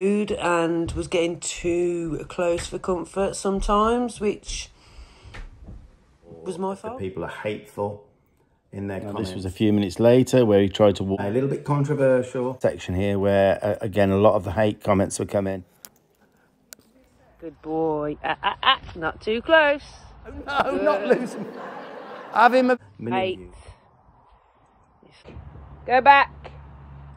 and was getting too close for comfort sometimes, which was my fault. People are hateful in their comments. This was a few minutes later where he tried to walk. A little bit controversial Section here where, again, a lot of the hate comments were coming. Good boy. Not too close. Oh, no, not losing. Have him a... 8. Go back.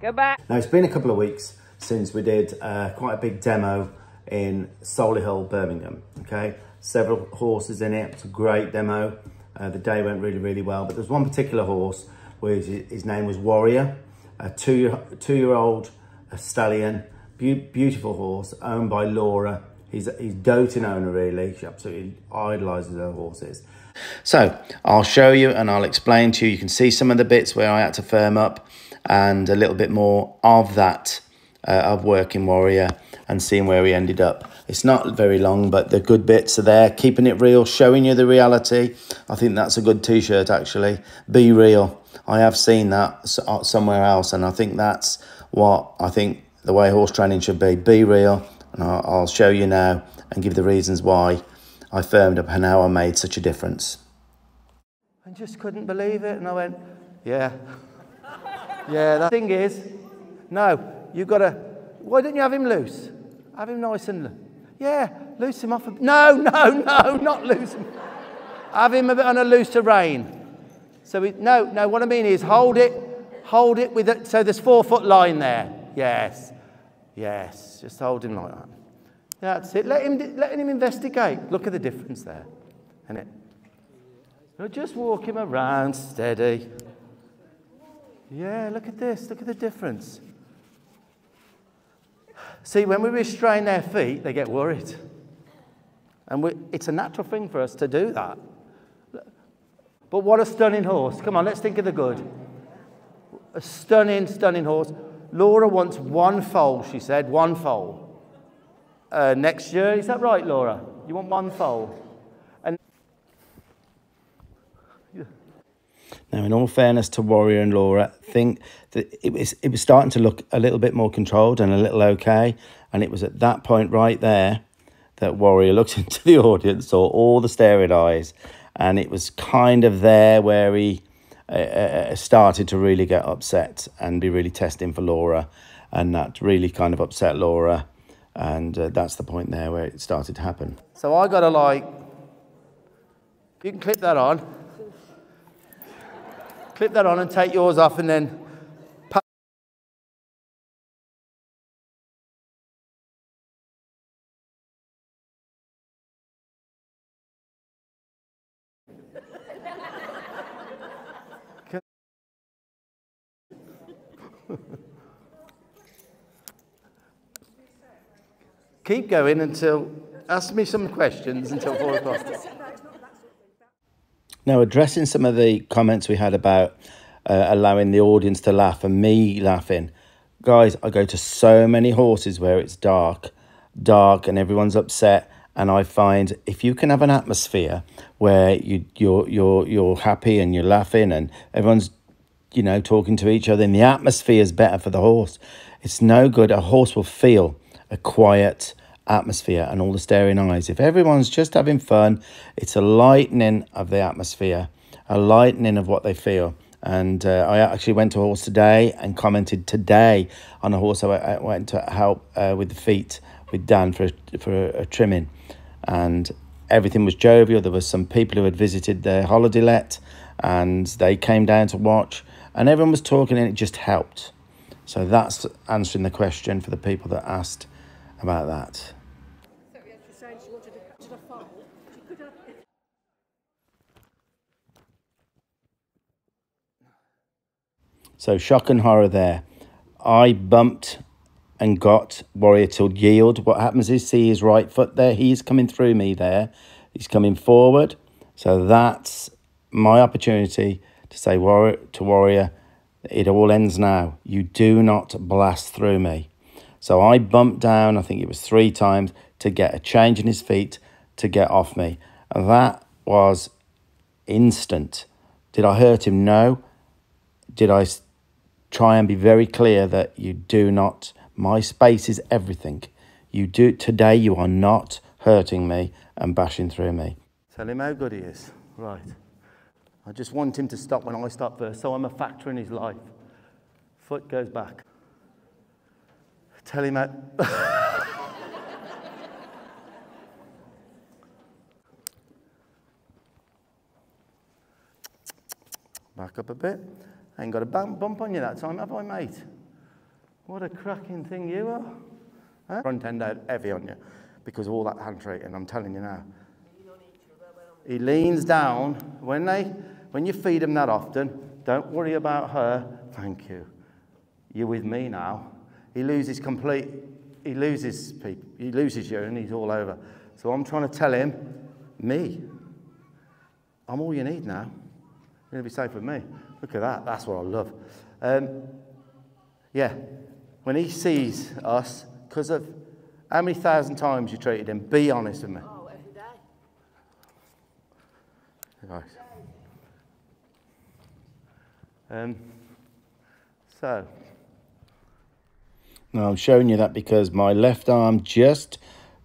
Go back. Now, it's been a couple of weeks since we did quite a big demo in Solihull, Birmingham, okay? Several horses in it. It's a great demo. The day went really, really well. But there's one particular horse where his name was Warrior, a two-year-old stallion, beautiful horse, owned by Laura. He's doting owner, really. She absolutely idolises her horses. So I'll show you and I'll explain to you. You can see some of the bits where I had to firm up and a little bit more of that of working Warrior and seeing where we ended up. It's not very long, but the good bits are there, keeping it real, showing you the reality. I think that's a good t-shirt, actually. Be real. I have seen that somewhere else, and I think that's what I think the way horse training should be. Be real, and I'll show you now and give the reasons why I firmed up and how I made such a difference. I just couldn't believe it, and I went, yeah. Yeah, the thing is, no, you've got to, why didn't you have him loose? Have him nice and, yeah, loose him off. No, not loose him. Have him a bit on a looser rein. So, no, what I mean is hold it with it, so there's 4 foot line there. Yes, just hold him like that. That's it, letting him investigate. Look at the difference there, isn't it? Now just walk him around, steady. Yeah, look at this, look at the difference. See, when we restrain their feet, they get worried. And it's a natural thing for us to do that. But what a stunning horse. Come on, let's think of the good. A stunning, stunning horse. Laura wants 1 foal, she said, 1 foal. Next year, is that right, Laura? You want 1 foal? And now, in all fairness to Warrior and Laura, I think that it was starting to look a little bit more controlled and a little okay. And it was at that point right there that Warrior looked into the audience, saw all the staring eyes, and it was kind of there where he started to really get upset and be really testing for Laura, and that really kind of upset Laura. And that's the point there where it started to happen. so I got to you can clip that on. Clip that on and take yours off and then... Keep going until... Ask me some questions until 4 o'clock. Now, addressing some of the comments we had about allowing the audience to laugh and me laughing. Guys, I go to so many horses where it's dark and everyone's upset. And I find if you can have an atmosphere where you're happy and you're laughing and everyone's, you know, talking to each other, and the atmosphere is better for the horse. It's no good. A horse will feel a quiet atmosphere and all the staring eyes. If everyone's just having fun, it's a lightening of the atmosphere, a lightening of what they feel. And I actually went to a horse today and commented today on a horse I went to help with the feet with Dan for a trimming, and everything was jovial. There was some people who had visited their holiday let and they came down to watch, and everyone was talking, and it just helped. So that's answering the question for the people that asked about that. So shock and horror there. I bumped and got Warrior to yield. What happens is, see his right foot there? He's coming through me there. He's coming forward. So that's my opportunity to say to Warrior, it all ends now. You do not blast through me. So I bumped down, I think it was 3 times, to get a change in his feet to get off me. And that was instant. Did I hurt him? No. Did I try and be very clear that you do not My space is everything. You do today, you are not hurting me and bashing through me. Tell him how good he is. Right. I just want him to stop when I stop first, so I'm a factor in his life. Foot goes back. Tell him how... Back up a bit. I ain't got a bump on you that time, have I, mate? What a cracking thing you are. Huh? Front end out heavy on you because of all that hand treating, I'm telling you now. He leans down. When you feed him that often, don't worry about her. Thank you. You're with me now. He loses you and he's all over. So I'm trying to tell him, me. I'm all you need now. You're going to be safe with me. Look at that. That's what I love. Yeah. When he sees us, because of how many thousand times you treated him, be honest with me. Oh, every day. Right. So. Now I'm showing you that because my left arm just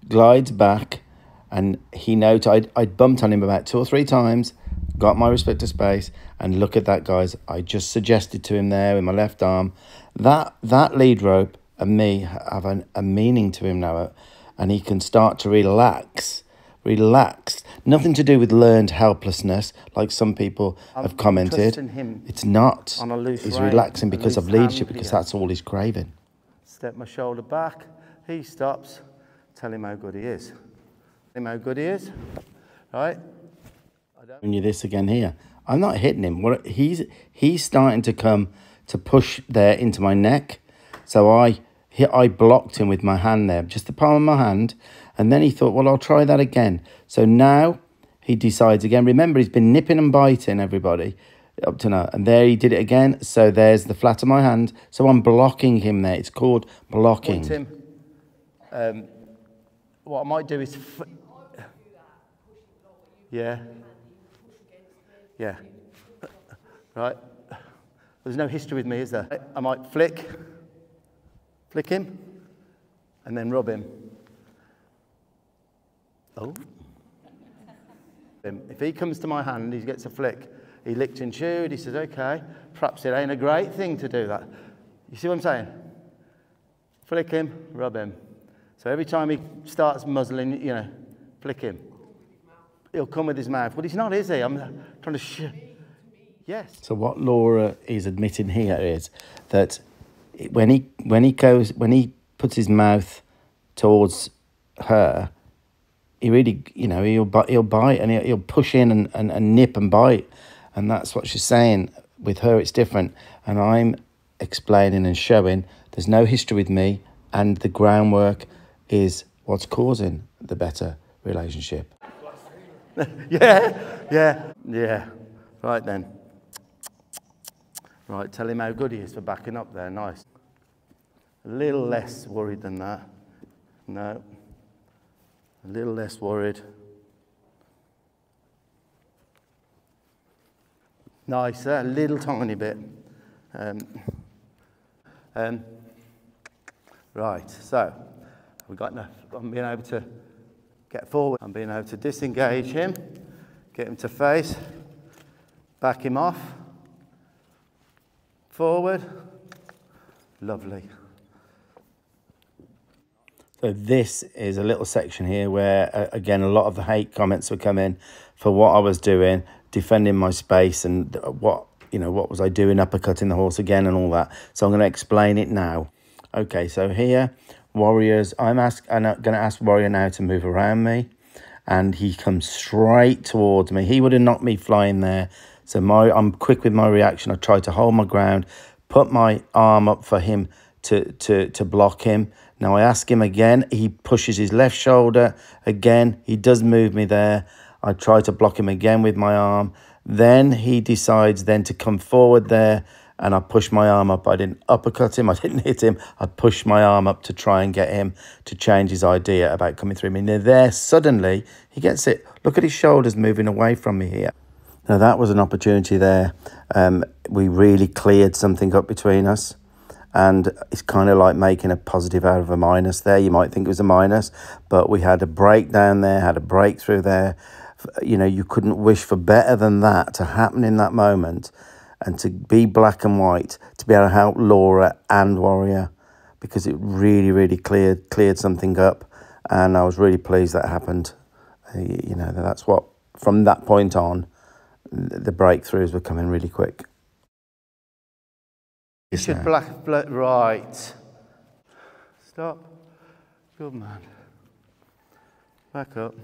glides back, and he noted I'd bumped on him about 2 or 3 times, got my respect to space, and look at that, guys. I just suggested to him there with my left arm. That lead rope and me have a meaning to him now, and he can start to relax. Nothing to do with learned helplessness, like some people have commented. It's not. On a loose he's rein, relaxing because of leadership, because yeah. that's all he's craving. Step my shoulder back. He stops. Tell him how good he is. Tell him how good he is. Right? Showing you this again here. I'm not hitting him. He's starting to come to push there into my neck. So I blocked him with my hand there, just the palm of my hand. And then he thought, well, I'll try that again. So now he decides again. Remember, he's been nipping and biting everybody up to now. And there he did it again. So there's the flat of my hand. So I'm blocking him there. It's called blocking. Tim, what I might do is... Yeah. Yeah. Right. There's no history with me, is there? I might flick him, and then rub him. Oh. If he comes to my hand, he gets a flick. He licked and chewed. He says, okay, perhaps it ain't a great thing to do that. You see what I'm saying? Flick him, rub him. So every time he starts muzzling, flick him. He'll come with his mouth. But he's not, is he? I'm trying to... Yes. So what Laura is admitting here is that when he puts his mouth towards her, he really, he'll bite and he'll push in and nip and bite. And that's what she's saying. With her, it's different. And I'm explaining and showing there's no history with me, and the groundwork is what's causing the better relationship. Yeah. Right then. Right, tell him how good he is for backing up there. Nice. A little less worried than that. No. A little less worried. Nice, a little tiny bit. Right, so we've got enough. I'm being able to get forward. I'm being able to disengage him, get him to face, back him off, forward. Lovely. So this is a little section here where, again, a lot of the hate comments were coming for what I was doing, defending my space, and what was I doing, uppercutting the horse again and all that. So I'm going to explain it now. Okay, so here, Warriors, I'm going to ask Warrior now to move around me, and he comes straight towards me. He would have knocked me flying there. So I'm quick with my reaction. I try to hold my ground, put my arm up for him to block him. Now I ask him again. He pushes his left shoulder again. He does move me there. I try to block him again with my arm. Then he decides then to come forward there, and I push my arm up. I didn't uppercut him. I didn't hit him. I pushed my arm up to try and get him to change his idea about coming through me. And there, suddenly, he gets it. Look at his shoulders moving away from me here. Now, that was an opportunity there. We really cleared something up between us. and it's kind of like making a positive out of a minus there. You might think it was a minus, but we had a breakdown there, had a breakthrough there. You know, you couldn't wish for better than that to happen in that moment, and to be black and white, to be able to help Laura and Warrior, because it really, really cleared something up, and I was really pleased that happened. You know, that's what, from that point on, the breakthroughs were coming really quick. You should black, right. Stop. Good man. Back up.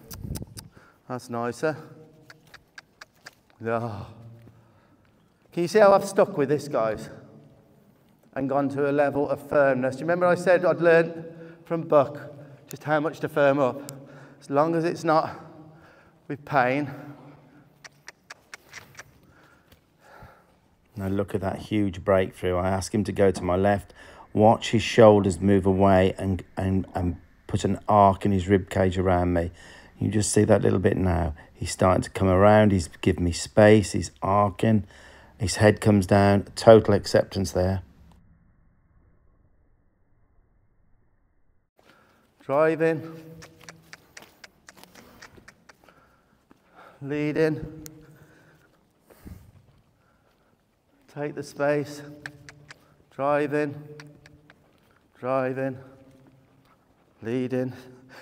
That's nicer. Oh. Can you see how I've stuck with this, guys? And gone to a level of firmness. Do you remember I said I'd learned from Buck just how much to firm up? As long as it's not with pain. Now look at that huge breakthrough. I asked him to go to my left, watch his shoulders move away and put an arc in his rib cage around me. You just see that little bit now. He's starting to come around. He's giving me space. He's arcing. His head comes down. Total acceptance there. Driving. Leading. Take the space. Driving. Driving. Leading.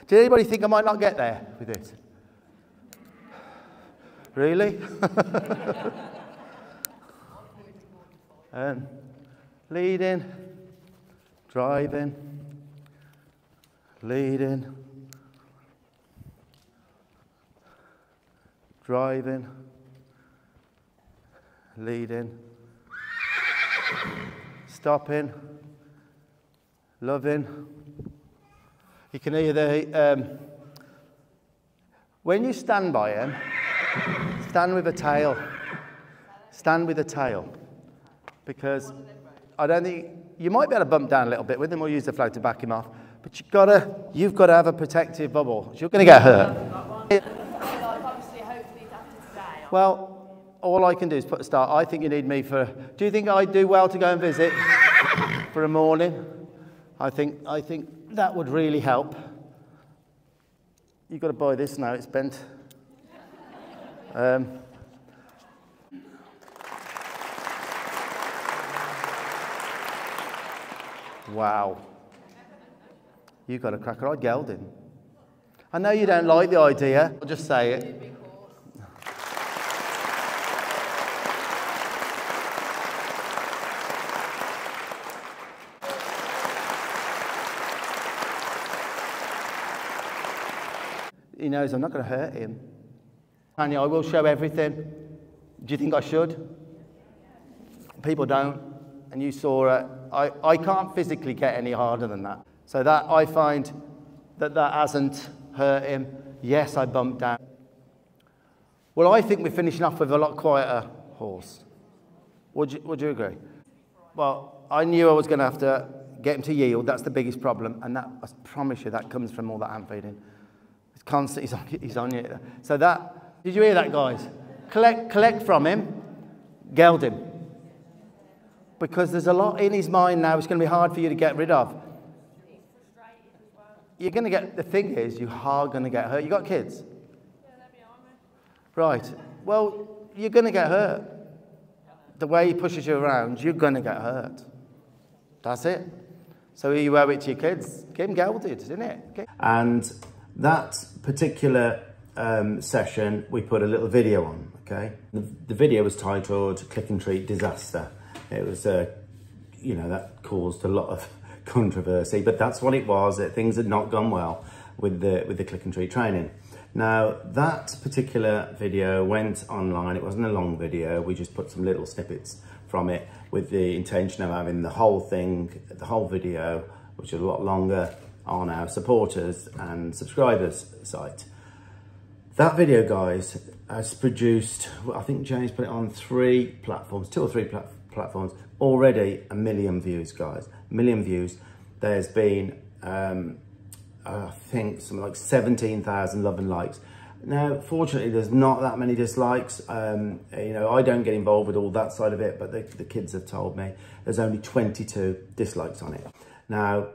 Did anybody think I might not get there with this? Really? Leading. Driving. Leading. Driving. Leading. Stopping. Loving. You can hear the, when you stand by him, stand with a tail. Stand with a tail. Because I don't think, you might be able to bump down a little bit with him or use the flag to back him off, but you've got to have a protective bubble. You're going to get hurt. Well, all I can do is put a start. I think you need me for, do you think I'd do well to go and visit for a morning? I think that would really help. You've got to buy this now, it's bent. Wow. You've got a cracker. I'd geld him. I know you don't like the idea. I'll just say it. He knows I'm not going to hurt him. Tanya, I will show everything. Do you think I should? People don't. And you saw it. I can't physically get any harder than that. So that I find that hasn't hurt him. Yes, I bumped down. Well, I think we're finishing off with a lot quieter horse. Would you agree? Well, I knew I was going to have to get him to yield. That's the biggest problem. And that, I promise you, that comes from all that hand feeding. It's constant, he's on you. So that, did you hear that, guys? Collect from him, geld him. Because there's a lot in his mind now it's going to be hard for you to get rid of. You're going to get, the thing is, you are going to get hurt. You got kids? Yeah, they're behind me. Right. Well, you're going to get hurt. The way he pushes you around, you're going to get hurt. That's it. So you owe it to your kids. Get him gelded, isn't it? And that particular session, we put a little video on, okay? The video was titled Click and Treat Disaster. It was, you know, that caused a lot of controversy, but that's what it was. Things had not gone well with the click and treat training. Now, that particular video went online. It wasn't a long video. We just put some little snippets from it with the intention of having the whole thing, the whole video, which is a lot longer, on our supporters and subscribers site. That video, guys, has produced, I think James put it on 3 platforms, 2 or 3 platforms, already 1 million views, guys, 1 million views. There's been, I think, something like 17,000 love and likes. Now, fortunately, there's not that many dislikes. You know, I don't get involved with all that side of it, but the kids have told me there's only 22 dislikes on it. Now,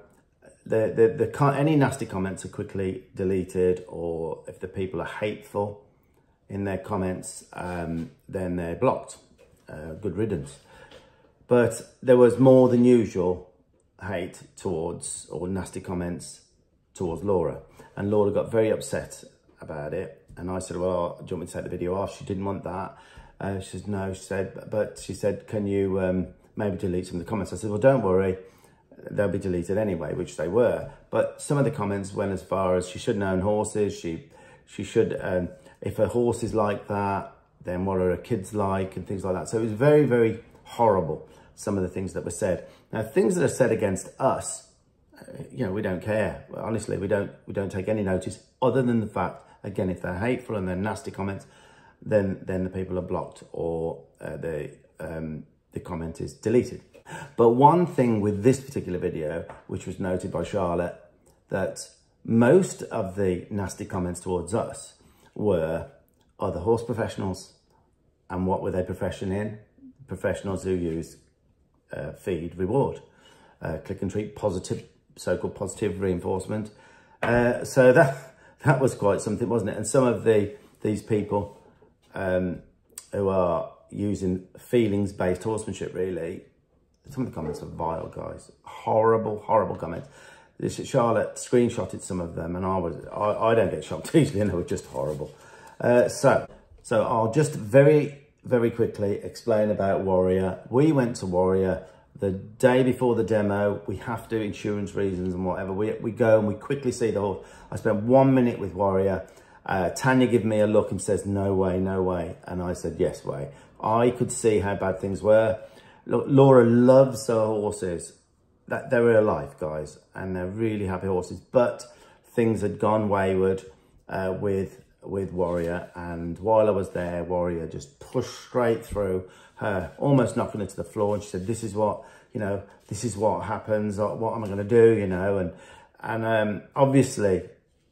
any nasty comments are quickly deleted, or if the people are hateful in their comments, then they're blocked. Good riddance. But there was more than usual hate towards, or nasty comments towards Laura. And Laura got very upset about it. And I said, well, do you want me to take the video off? She didn't want that. She said, no, she said, can you maybe delete some of the comments? I said, well, don't worry. They'll be deleted anyway, which they were. But some of the comments went as far as she shouldn't own horses. She should, if a horse is like that, then what are her kids like, and things like that. So it was very, very horrible, some of the things that were said. Now, things that are said against us, you know, we don't care. Honestly, we don't take any notice, other than the fact, again, if they're hateful and they're nasty comments, then the people are blocked, or the comment is deleted. But one thing with this particular video, which was noted by Charlotte, that most of the nasty comments towards us were other horse professionals. And what were they profession in? Professionals who use feed reward, click and treat, positive, so-called positive reinforcement. So that was quite something, wasn't it? And some of these people who are using feelings-based horsemanship, really, some of the comments are vile, guys. Horrible, horrible comments. Charlotte screenshotted some of them, and I don't get shocked easily, and they were just horrible. So I'll just very, very quickly explain about Warrior. We went to Warrior the day before the demo. We have to, insurance reasons and whatever. We go and we quickly see the horse. I spent 1 minute with Warrior. Tanya gave me a look and says, no way, no way. And I said, yes way. I could see how bad things were. Look, Laura loves her horses. They're her life, guys, and they're really happy horses. But things had gone wayward with Warrior, and while I was there, Warrior just pushed straight through her, almost knocking her to the floor. And she said, "This is what, you know, this is what happens. What am I going to do?" You know, and obviously,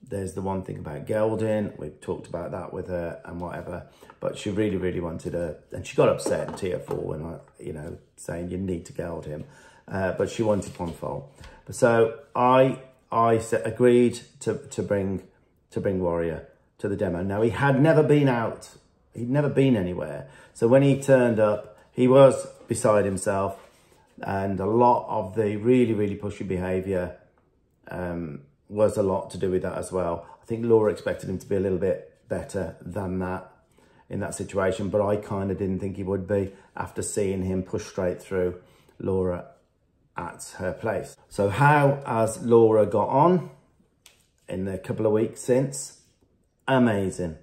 there's the one thing about gelding. We've talked about that with her and whatever, but she really, really wanted her, and she got upset and tearful when I, you know, saying you need to geld him, but she wanted one foal. So I agreed to bring Warrior to the demo. Now, he had never been out. He'd never been anywhere. So when he turned up, he was beside himself, and a lot of the really, really pushy behaviour was a lot to do with that as well. I think Laura expected him to be a little bit better than that in that situation, but I kind of didn't think he would be after seeing him push straight through Laura at her place. So how has Laura got on in the couple of weeks since? Amazing.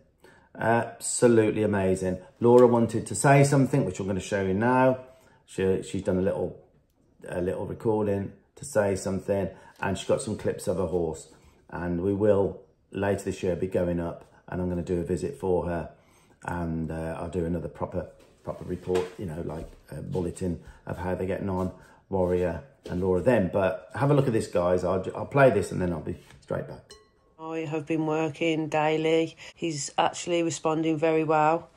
Absolutely amazing. Laura wanted to say something, which I'm going to show you now. She's done a little recording to say something, and she's got some clips of her horse, and we will later this year be going up, and I'm going to do a visit for her, and I'll do another proper report, you know, like a bulletin of how they're getting on, Warrior and Laura then. But have a look at this, guys. I'll play this and then I'll be straight back. I have been working daily. He's actually responding very well.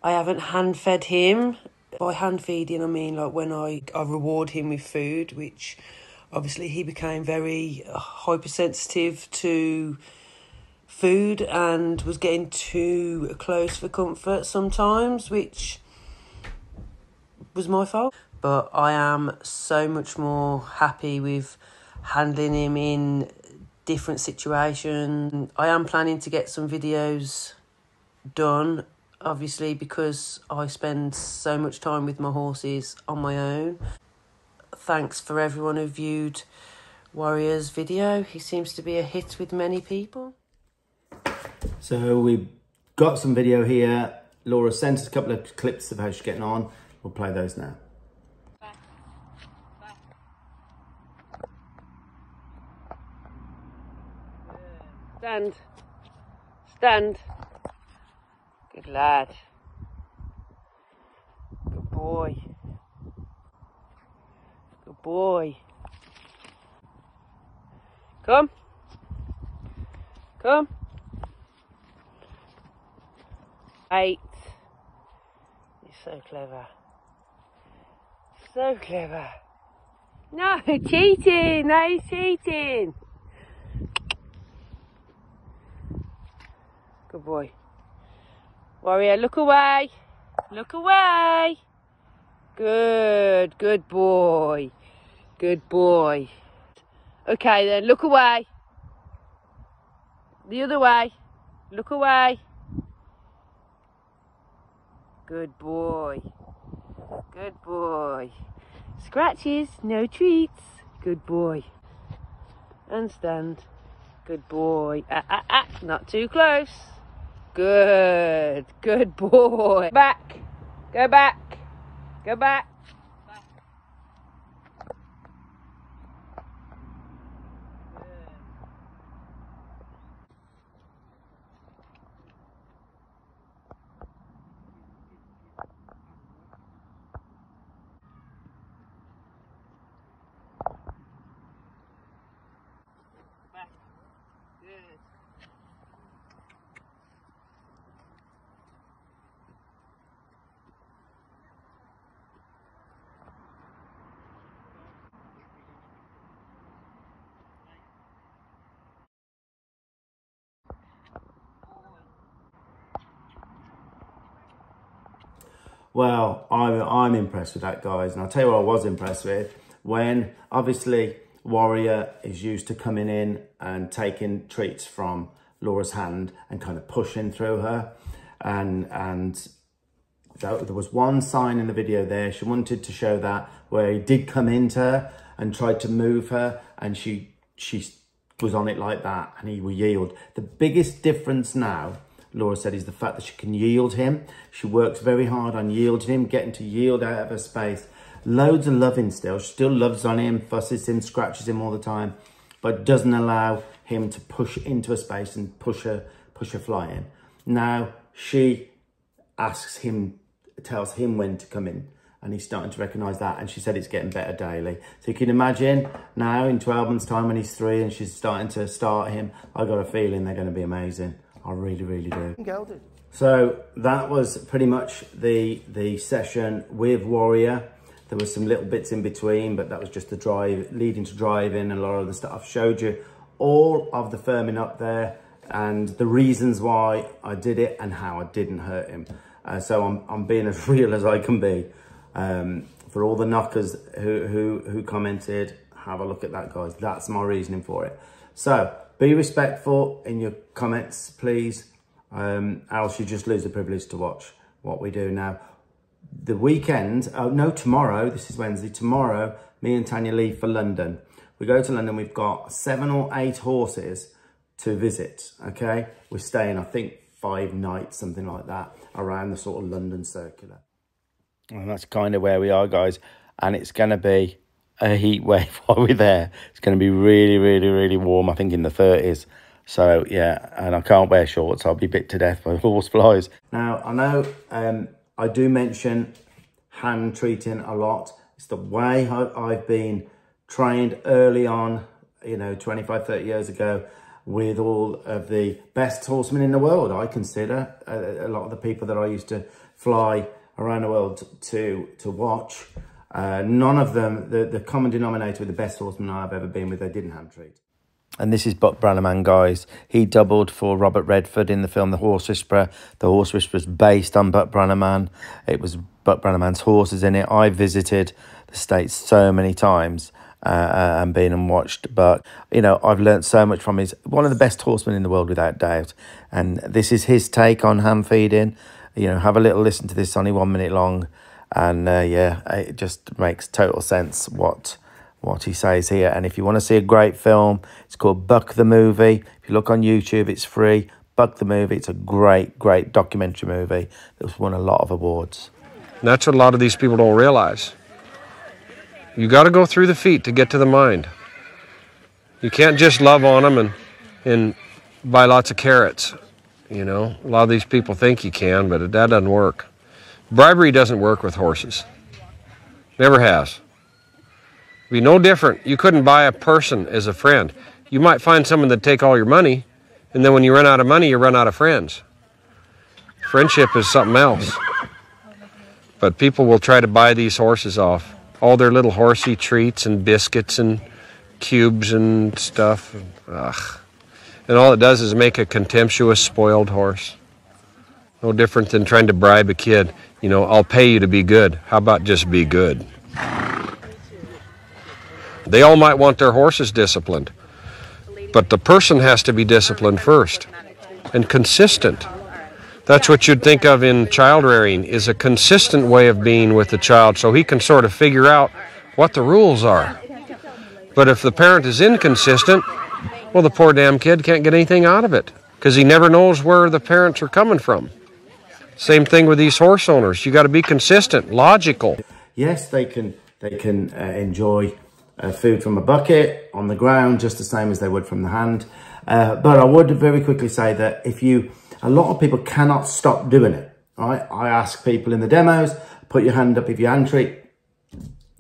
I haven't hand-fed him. By hand-feeding, I mean like when I reward him with food, which obviously he became very hypersensitive to food and was getting too close for comfort sometimes, which was my fault. But I am so much more happy with handling him in different situations. I am planning to get some videos done, obviously, because I spend so much time with my horses on my own. Thanks for everyone who viewed Warrior's video. He seems to be a hit with many people. So we've got some video here. Laura sent us a couple of clips of how she's getting on. We'll play those now. Stand. Stand. Good lad. Good boy. Good boy. Come. Come. 8. You're so clever. So clever. No, cheating. No, he's cheating. Good boy. Warrior, look away. Look away. Good. Good boy. Good boy. Okay then, look away. The other way. Look away. Good boy. Good boy. Scratches, no treats. Good boy. And stand. Good boy. Not too close. Good. Good boy. Back. Go back. Go back. Well, I'm impressed with that, guys. And I'll tell you what I was impressed with. When, obviously, Warrior is used to coming in and taking treats from Laura's hand and kind of pushing through her. And there was one sign in the video there. She wanted to show that where he did come into her and tried to move her. And she was on it like that and he will yield. The biggest difference now, Laura said, is the fact that she can yield him. She works very hard on yielding him, getting to yield out of her space. Loads of loving still. She still loves on him, fusses him, scratches him all the time, but doesn't allow him to push into a space and push her flying. Now she asks him, tells him when to come in, and he's starting to recognise that, and she said it's getting better daily. So you can imagine now in 12 months' time when he's 3 and she's starting to start him, I got a feeling they're going to be amazing. I really, really do. So that was pretty much the session with Warrior. There were some little bits in between, but that was just the drive, leading to driving, and a lot of the stuff. I've showed you all of the firming up there and the reasons why I did it and how I didn't hurt him. So I'm being as real as I can be. For all the knockers who commented, have a look at that, guys. That's my reasoning for it. So be respectful in your comments, please. Else you just lose the privilege to watch what we do now. The weekend, oh no, tomorrow, this is Wednesday, tomorrow, me and Tanya leave for London. We go to London, we've got 7 or 8 horses to visit, okay? We're staying, I think, 5 nights, something like that, around the sort of London circular. And that's kind of where we are, guys. And it's going to be a heat wave while we're there. It's going to be really, really, really warm, I think in the 30s. So, yeah, and I can't wear shorts. I'll be bit to death by horse flies. Now, I know I do mention hand treating a lot. It's the way I've been trained early on, you know, 25, 30 years ago, with all of the best horsemen in the world. I consider a lot of the people that I used to fly around the world to watch. None of them, the common denominator with the best horsemen I've ever been with, they didn't hand treat. And this is Buck Brannaman, guys. He doubled for Robert Redford in the film The Horse Whisperer. The Horse Whisperer is based on Buck Brannaman. It was Buck Brannaman's horses in it. I visited the States so many times and been and watched Buck. You know, I've learned so much from him. One of the best horsemen in the world, without doubt. And this is his take on hand feeding. You know, have a little listen to this, only 1 minute long. And yeah, it just makes total sense what he says here. And if you want to see a great film, it's called Buck the Movie. If you look on YouTube, it's free. Buck the Movie. It's a great, great documentary movie that's won a lot of awards. And that's what a lot of these people don't realize. You got to go through the feet to get to the mind. You can't just love on them and buy lots of carrots. You know, a lot of these people think you can, but that doesn't work. Bribery doesn't work with horses. Never has. It'd be no different. You couldn't buy a person as a friend. You might find someone that take all your money, and then when you run out of money, you run out of friends. Friendship is something else. But people will try to buy these horses off. All their little horsey treats and biscuits and cubes and stuff. Ugh. And all it does is make a contemptuous, spoiled horse. No different than trying to bribe a kid. You know, I'll pay you to be good. How about just be good? They all might want their horses disciplined, but the person has to be disciplined first and consistent. That's what you'd think of in child rearing, is a consistent way of being with the child so he can sort of figure out what the rules are. But if the parent is inconsistent, well, the poor damn kid can't get anything out of it because he never knows where the parents are coming from. Same thing with these horse owners. You got to be consistent, logical. Yes, they can enjoy food from a bucket on the ground just the same as they would from the hand. But I would very quickly say that a lot of people cannot stop doing it. Right? I ask people in the demos, put your hand up if you hand treat.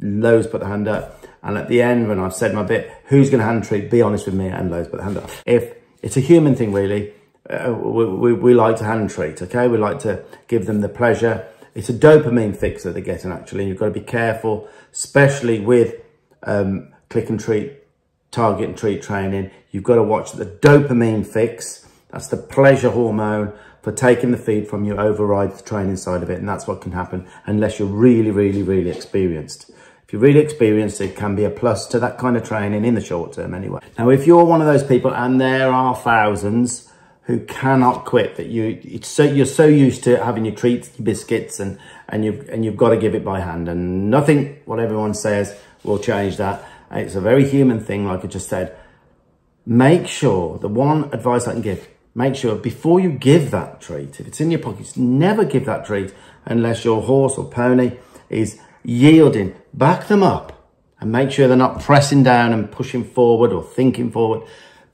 Lowe's put the hand up. And at the end, when I've said my bit, who's going to hand treat? Be honest with me, and Lowe's put the hand up. If it's a human thing, really, we like to hand treat, okay? We like to give them the pleasure. It's a dopamine fix that they're getting, actually. You've got to be careful, especially with click and treat, target and treat training. You've got to watch the dopamine fix. That's the pleasure hormone for taking the feed from you, overrides the training side of it. And that's what can happen unless you're really, really, really experienced. If you're really experienced, it can be a plus to that kind of training in the short term anyway. Now, if you're one of those people, and there are thousands who cannot quit, that you're so used to having your treats, your biscuits, and you've got to give it by hand, and nothing, what everyone says, will change that. It's a very human thing, like I just said. Make sure, the one advice I can give, make sure before you give that treat, if it's in your pockets, never give that treat unless your horse or pony is yielding. Back them up and make sure they're not pressing down and pushing forward or thinking forward.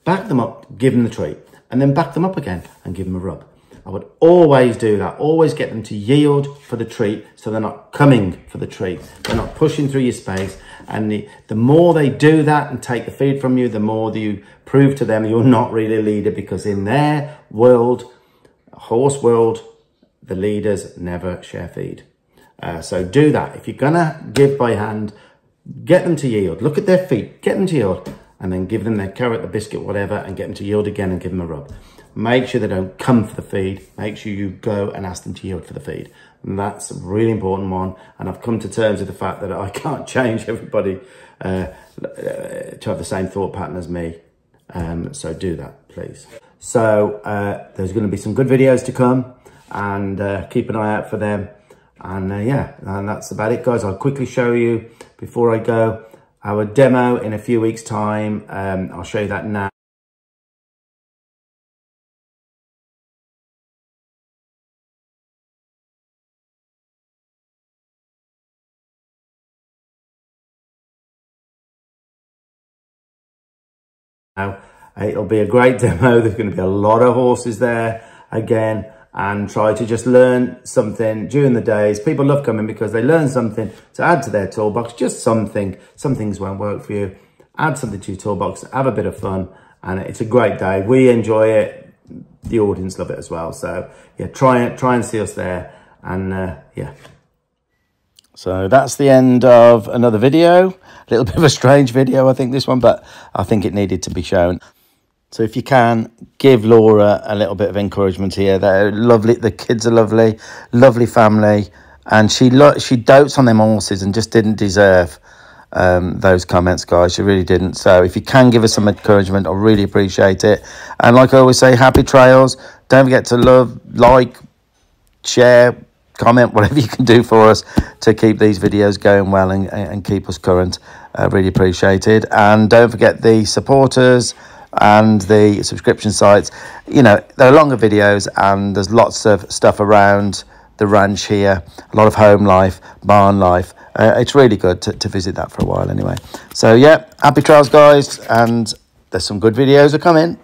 Back them up, give them the treat, and then back them up again and give them a rub. I would always do that. Always get them to yield for the treat so they're not coming for the treat. They're not pushing through your space. And the more they do that and take the feed from you, the more you prove to them you're not really a leader, because in their world, horse world, the leaders never share feed. So do that. If you're going to give by hand, get them to yield. Look at their feet, get them to yield, and then give them their carrot, the biscuit, whatever, and get them to yield again and give them a rub. Make sure they don't come for the feed. Make sure you go and ask them to yield for the feed. And that's a really important one. And I've come to terms with the fact that I can't change everybody to have the same thought pattern as me. So do that, please. So there's going to be some good videos to come, and keep an eye out for them. And yeah, and that's about it, guys. I'll quickly show you, before I go, our demo in a few weeks' time. I'll show you that now. It'll be a great demo. There's going to be a lot of horses there again, and try to just learn something during the days. People love coming because they learn something to add to their toolbox. Just something. Some things won't work for you. Add something to your toolbox, have a bit of fun, and it's a great day. We enjoy it. The audience love it as well. So yeah, try and see us there. And yeah. So that's the end of another video. A little bit of a strange video, I think, this one, but I think it needed to be shown. So if you can, give Laura a little bit of encouragement here. They're lovely. The kids are lovely, lovely family. And she dotes on them horses and just didn't deserve those comments, guys. She really didn't. So if you can give us some encouragement, I'll really appreciate it. And like I always say, happy trails. Don't forget to love, like, share, comment, whatever you can do for us to keep these videos going well and keep us current. Really appreciated. And don't forget the supporters and the subscription sites. You know, they're longer videos, and there's lots of stuff around the ranch here, a lot of home life, barn life. It's really good to visit that for a while anyway. So yeah, happy trails, guys, and there's some good videos are coming.